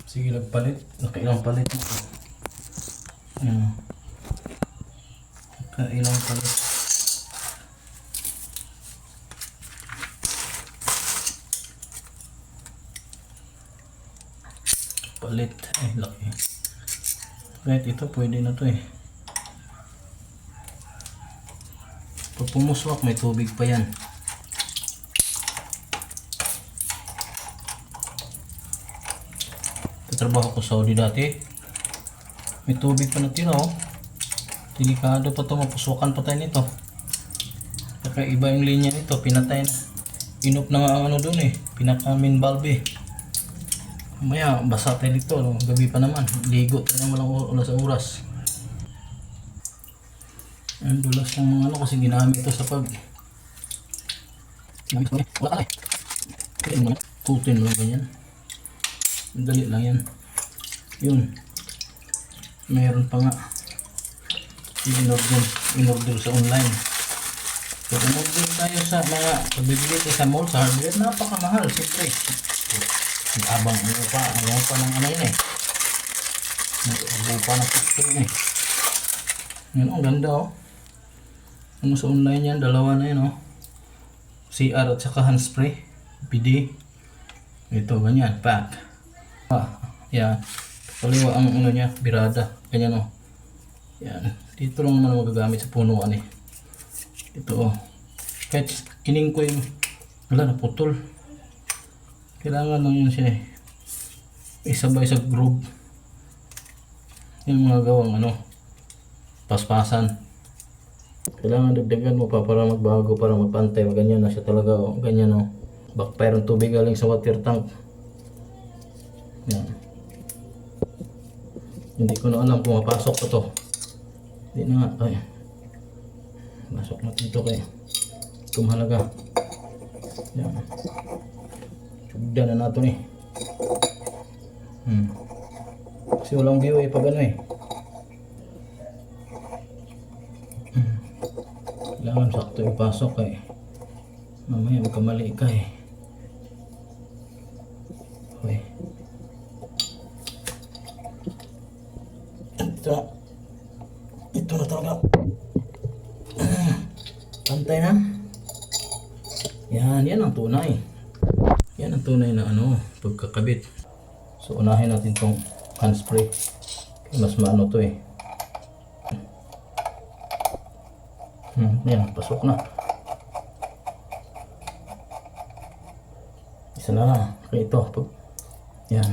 Sige, nagpalit. Nakailang palit mo. Ayan. Nakailang palit. Palit. Ay, laki. Right, ito pwede na to eh. Pag pumuswak, may tubig pa yan. Trabaho ko sa Saudi dati, may tubig pa natira oh. Delikado pa to, mapuswakan pa tayo nito. Kakaiba yung linya nito, pinatay na. Inop na nga ang ano dun eh, pinaka-main valve eh. Mamaya basa tayo dito, no? Gabi pa naman, ligo tayo ng walang oras. Ang dulas ng mga ano kasi ginamit ito sa pag wala ka eh. Tutin lang ganyan. Dali lang yan. Yun. Mayroon pa nga. In-order sa online. So, in-order tayo sa mga pagbibili tayo sa mall, sa hardware. Napakamahal. Siyempre. Abang ano pa ng ano yun eh. Ano pa ng picture yun eh. Yun, ang ganda oh. Ano sa online yan? Dalawa na yun oh. CR at saka handspray. PD. Ito, ganyan. Pack. Yan. Kaliwa ang ano niya, birada. Ganyan oh. Yan. Dito lang naman magagamit sa punuan eh. Ito oh. Kahit kining ko yung wala, naputol. Kailangan lang yun siya eh. Isabay sa groove. Yung mga gawang ano, paspasan. Kailangan dagdagan mo pa para magbago, para magpantay. Ganyan na siya talaga oh. Ganyan oh. Backfire ng tubig galing sa water tank. Yan. Hindi ko na alam kung mapasok pa to. Hindi na nga. Ay. Pasok natin ito kaya ito mahalaga. Yan. Sugdan na natin eh. Kasi walang view eh pag ano eh. Kailangan sakto ipasok eh. Mamaya magkamali ka eh. Okay. Ito na talaga. Pantay na. Yan ang tunay. Yan ang tunay na ano, pagkakabit. So unahin natin tong handspray. Mas maano to eh. Yan, pasok na. Isa na lang. Okay, ito. Yan.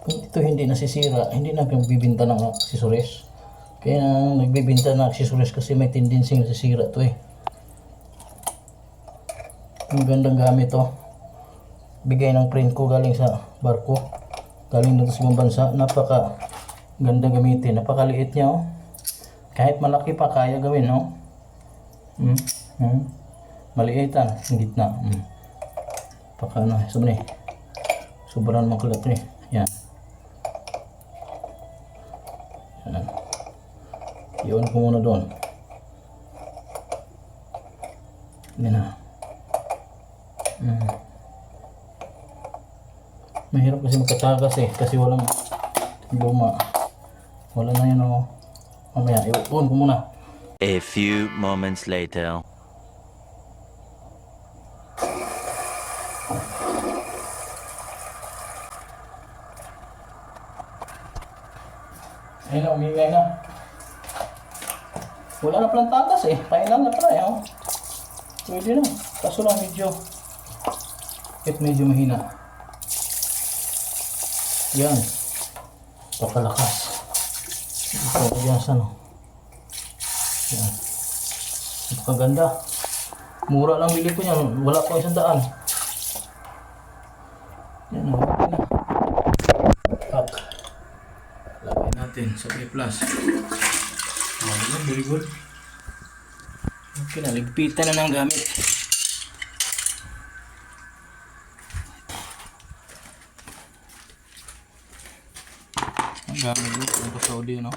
Kung ito hindi nasisira, hindi na nagbibinta ng accessories. Kaya nagbibinta ng accessories kasi may tendency nasisira to eh. Magandang gamit to. Bigay ng friend ko galing sa barko. Galing dito sa ibang bansa. Napaka ganda gamitin. Napakaliit niya oh. Kahit malaki pa kaya gawin no. Maliitan sa gitna. Paka ano, sabi sobrang makulit eh. Yan. Yan. Iyon ko muna doon. Yan na. Mahirap kasi magkatagas eh. Kasi walang luma. Wala na yun oh. Mamaya, iwan ko muna. A few moments later. Ayun na, umingay na. Wala na palang tagas eh. Pailan na pala eh. Oh. Pwede na. Kaso lang medyo mahina. Yan. Pakalakas. Ito, kayasan oh. Yan. Napakaganda. Mura lang bili ko yan. Wala pa 100. Yan oh. Okay na. Pack. Lagay natin sa A+. Very good. Okay na, ligpitan na ng gamit. Ang gamit dito sa Saudi, no?